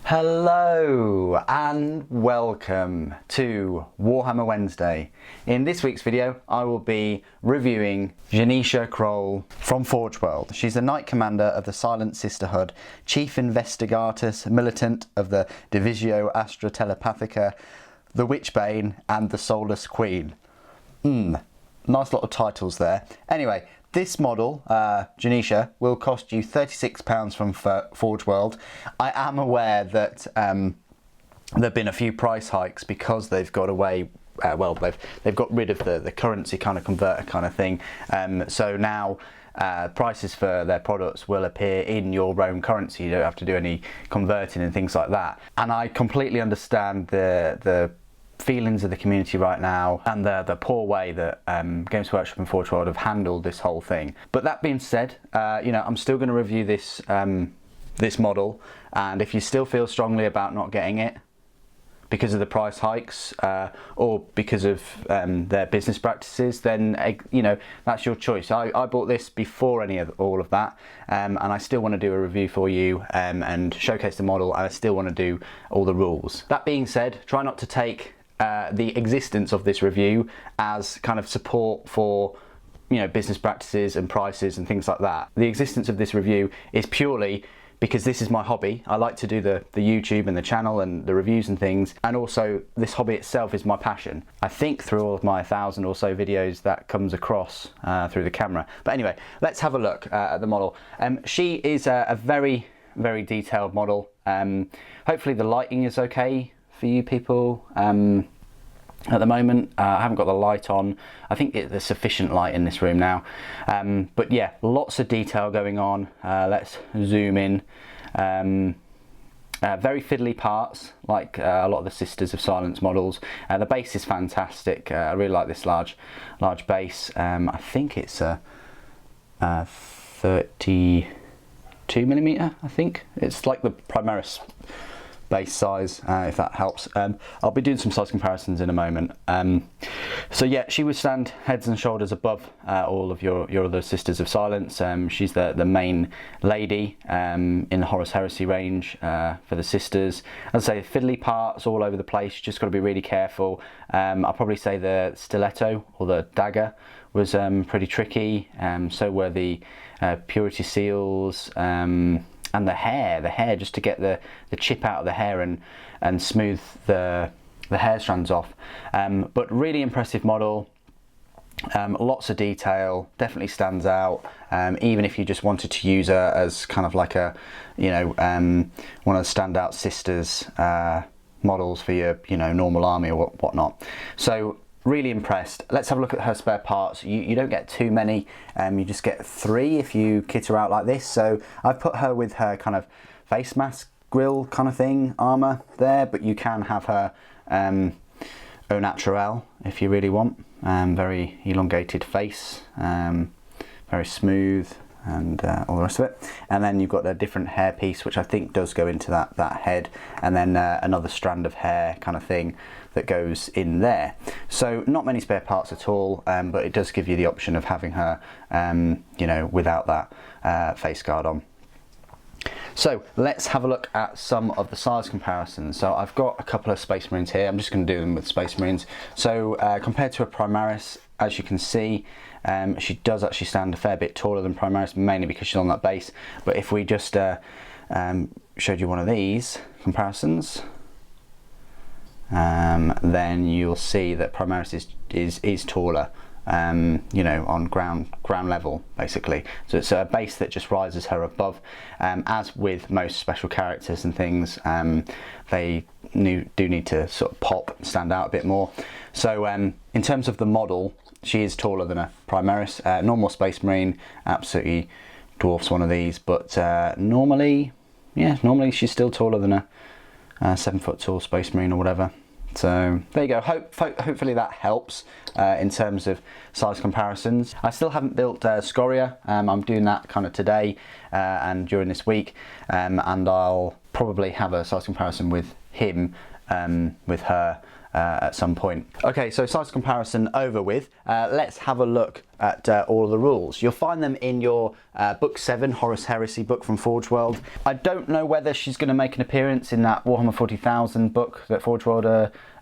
Hello and welcome to Warhammer Wednesday. In this week's video I will be reviewing Jenetia Krole from Forge World. She's the Knight Commander of the Silent Sisterhood, Chief Investigatus Militant of the Divisio Astra Telepathica, the Witchbane and the Soulless Queen. Nice lot of titles there. Anyway, this model, Jenetia, will cost you £36 from Forge World. I am aware that there have been a few price hikes because they've got away, they've got rid of the currency kind of converter kind of thing. So now prices for their products will appear in your own currency. You don't have to do any converting and things like that. And I completely understand the feelings of the community right now and the poor way that Games Workshop and Forge World have handled this whole thing. But that being said, you know, I'm still going to review this this model, and if you still feel strongly about not getting it because of the price hikes or because of their business practices, then you know, that's your choice. I bought this before all of that, and I still want to do a review for you and showcase the model, and I still want to do all the rules. That being said, try not to take the existence of this review as kind of support for, you know, business practices and prices and things like that. The existence of this review is purely because this is my hobby. I like to do the YouTube and the channel and the reviews and things, and also this hobby itself is my passion. I think through all of my 1,000 or so videos that comes across through the camera. But anyway, let's have a look at the model. She is a very, very detailed model. Hopefully the lighting is okay for you people. At the moment I haven't got the light on. I think there's sufficient light in this room now, but yeah, lots of detail going on. Let's zoom in. Very fiddly parts, like a lot of the Sisters of Silence models. The base is fantastic. I really like this large base. I think it's a 32mm. I think it's like the Primaris base size, if that helps. I'll be doing some size comparisons in a moment. So yeah, she would stand heads and shoulders above all of your other Sisters of Silence. She's the main lady in the Horus Heresy range for the Sisters. As I say, fiddly parts all over the place. You just got to be really careful. I'll probably say the stiletto or the dagger was pretty tricky. So were the purity seals. And the hair, just to get the chip out of the hair and smooth the hair strands off. But really impressive model. Lots of detail, definitely stands out. Even if you just wanted to use her as kind of like a, you know, one of the standout Sisters models for your, you know, normal army or whatnot. So really impressed. Let's have a look at her spare parts. You don't get too many, you just get 3 if you kit her out like this. So I've put her with her kind of face mask grill kind of thing, armour there, but you can have her au naturel if you really want. Very elongated face, very smooth, and all the rest of it. And then you've got a different hair piece, which I think does go into that head, and then another strand of hair kind of thing that goes in there. So not many spare parts at all, but it does give you the option of having her, you know, without that face guard on. So let's have a look at some of the size comparisons. So I've got a couple of Space Marines here. I'm just going to do them with Space Marines. So compared to a Primaris, as you can see, she does actually stand a fair bit taller than Primaris, mainly because she's on that base. But if we just showed you one of these comparisons, then you'll see that Primaris is taller, you know, on ground level basically. So it's a base that just rises her above. As with most special characters and things, they do need to sort of pop and stand out a bit more. So in terms of the model, she is taller than a Primaris. Normal Space Marine absolutely dwarfs one of these, but normally she's still taller than a 7 foot tall Space Marine or whatever. So there you go. Hopefully that helps in terms of size comparisons. I still haven't built Scoria. I'm doing that kind of today and during this week, and I'll probably have a size comparison with him, with her at some point. Okay, so size comparison over with. Let's have a look at all of the rules. You'll find them in your book 7 Horus Heresy book from Forge World. I don't know whether she's going to make an appearance in that Warhammer 40,000 book that Forge World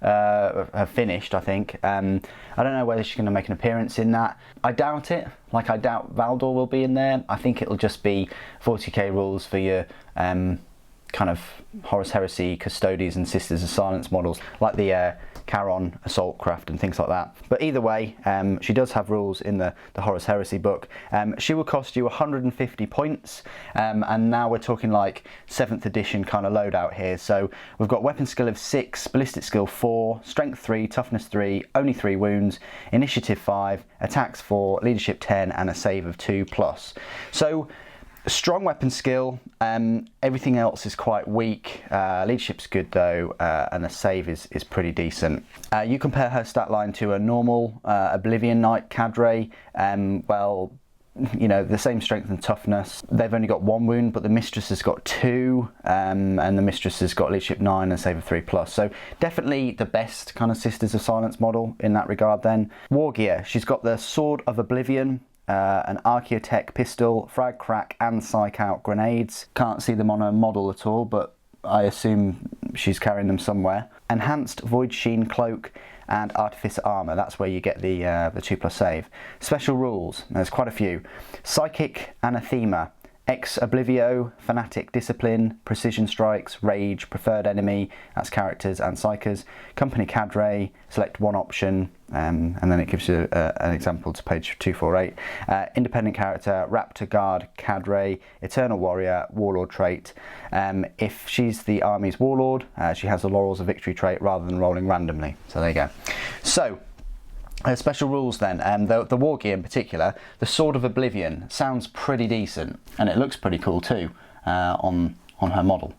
have finished, I think. I don't know whether she's going to make an appearance in that. I doubt it. Like, I doubt Valdor will be in there. I think it'll just be 40k rules for your kind of Horus Heresy Custodes and Sisters of Silence models, like the Charon Assault Craft and things like that. But either way, she does have rules in the Horus Heresy book. She will cost you 150 points, and now we're talking like 7th edition kind of loadout here. So we've got weapon skill of 6, ballistic skill 4, strength 3, toughness 3, only 3 wounds, initiative 5, attacks 4, leadership 10, and a save of 2+. So strong weapon skill, everything else is quite weak. Leadership's good though, and the save is pretty decent. You compare her stat line to a normal Oblivion Knight Cadre, well, you know, the same strength and toughness. They've only got 1 wound, but the Mistress has got 2, and the Mistress has got leadership 9 and save of 3+. So definitely the best kind of Sisters of Silence model in that regard then. War gear, she's got the Sword of Oblivion, an Archaeotech pistol, frag crack and psych out grenades. Can't see them on her model at all, but I assume she's carrying them somewhere. Enhanced Void Sheen Cloak and Artificer Armour, that's where you get the 2+ save. Special rules, there's quite a few. Psychic Anathema, Ex Oblivio, Fanatic Discipline, Precision Strikes, Rage, Preferred Enemy, that's characters and psychers, Company Cadre, select one option, and then it gives you an example to page 248. Independent character, Raptor Guard, Cadre, Eternal Warrior, Warlord trait. If she's the army's warlord, she has the Laurels of Victory trait rather than rolling randomly. So there you go. So, special rules then, the war gear in particular, the Sword of Oblivion sounds pretty decent, and it looks pretty cool too on her model.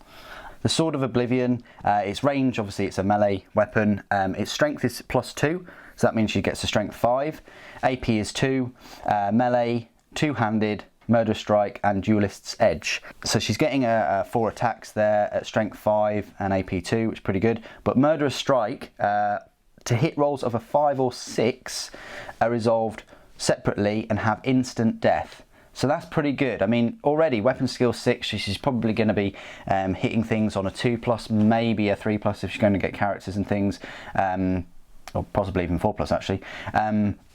The Sword of Oblivion, its range, obviously it's a melee weapon, its strength is +2, so that means she gets a strength 5, AP is 2, melee, 2-handed, Murderous Strike and Duelist's Edge. So she's getting 4 attacks there at strength 5 and AP 2, which is pretty good, but Murderous Strike, to hit rolls of a 5 or 6 are resolved separately and have instant death. So that's pretty good. I mean, already weapon skill 6, she's probably going to be hitting things on a 2+, maybe a 3+ if she's going to get characters and things, or possibly even 4+ actually.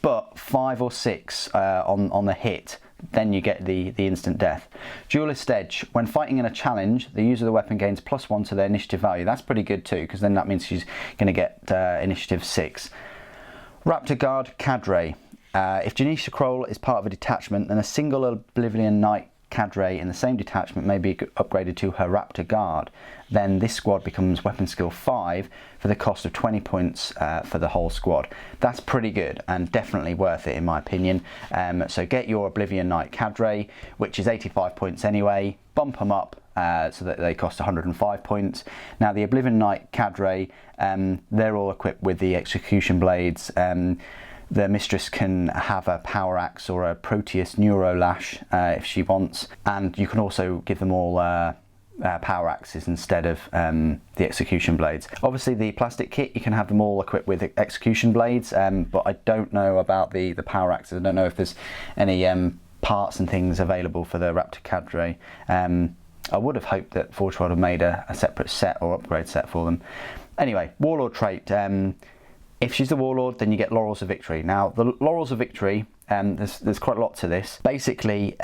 But 5 or 6 on the hit, then you get the instant death. Duelist Edge, when fighting in a challenge, the user of the weapon gains +1 to their initiative value. That's pretty good too, because then that means she's going to get initiative 6. Raptor Guard Cadre. If Jenetia Krole is part of a detachment, then a single Oblivion Knight Cadre in the same detachment may be upgraded to her Raptor Guard. Then this squad becomes weapon skill 5 for the cost of 20 points for the whole squad. That's pretty good and definitely worth it in my opinion. So get your Oblivion Knight Cadre, which is 85 points anyway, bump them up so that they cost 105 points. Now the Oblivion Knight Cadre, they're all equipped with the execution blades. The Mistress can have a Power Axe or a Proteus Neuro Lash if she wants, and you can also give them all Power Axes instead of the Execution Blades. Obviously the plastic kit, you can have them all equipped with Execution Blades, but I don't know about the Power Axes. I don't know if there's any parts and things available for the Raptor Cadre. I would have hoped that Forge World have made a separate set or upgrade set for them. Anyway, Warlord trait. If she's the Warlord, then you get Laurels of Victory. Now, the Laurels of Victory, there's quite a lot to this. Basically,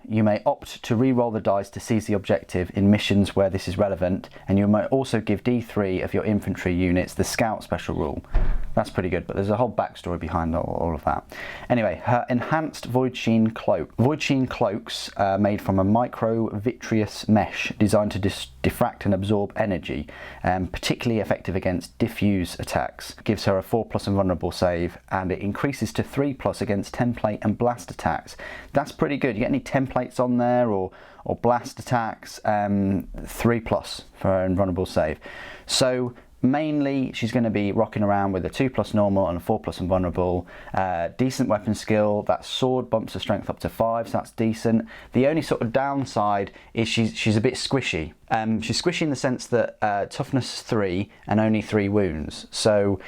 you may opt to re-roll the dice to seize the objective in missions where this is relevant, and you might also give D3 of your infantry units the Scout special rule. That's pretty good, but there's a whole backstory behind all of that. Anyway, her Enhanced Void Sheen Cloak. Void Sheen Cloaks are made from a micro-vitreous mesh designed to diffract and absorb energy, particularly effective against diffuse attacks. Gives her a 4+ invulnerable save, and it increases to 3+ against template and blast attacks. That's pretty good. You get any templates on there or blast attacks, 3+ for an invulnerable save. So mainly she's going to be rocking around with a 2+ normal and a 4+ invulnerable. Decent weapon skill. That sword bumps her strength up to 5, so that's decent. The only sort of downside is she's a bit squishy. She's squishy in the sense that toughness 3 and only 3 wounds, so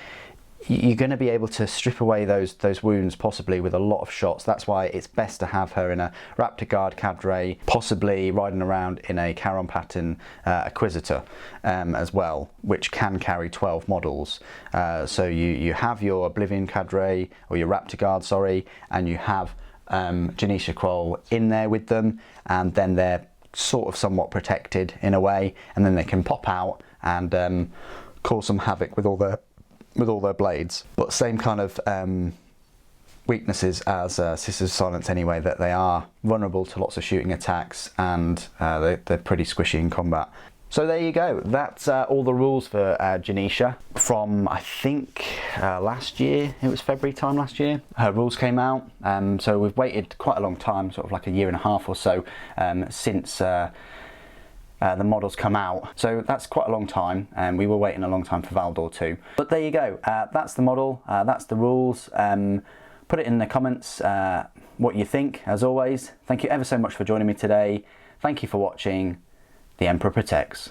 you're going to be able to strip away those wounds possibly with a lot of shots. That's why it's best to have her in a Raptor Guard Cadre, possibly riding around in a Charon pattern Acquisitor as well, which can carry 12 models. So you have your Oblivion Cadre, or your Raptor Guard, sorry, and you have Jenetia Krole in there with them, and then they're sort of somewhat protected in a way, and then they can pop out and cause some havoc with all their blades. But same kind of weaknesses as Sisters of Silence anyway, that they are vulnerable to lots of shooting attacks, and they're pretty squishy in combat. So there you go, that's all the rules for Jenetia from, I think, last year. It was February time last year her rules came out, so we've waited quite a long time, sort of like a year and a half or so, since the models come out, so that's quite a long time, and we were waiting a long time for Valdor 2. But there you go, that's the model, that's the rules. Put it in the comments what you think. As always, thank you ever so much for joining me today. Thank you for watching. The Emperor protects.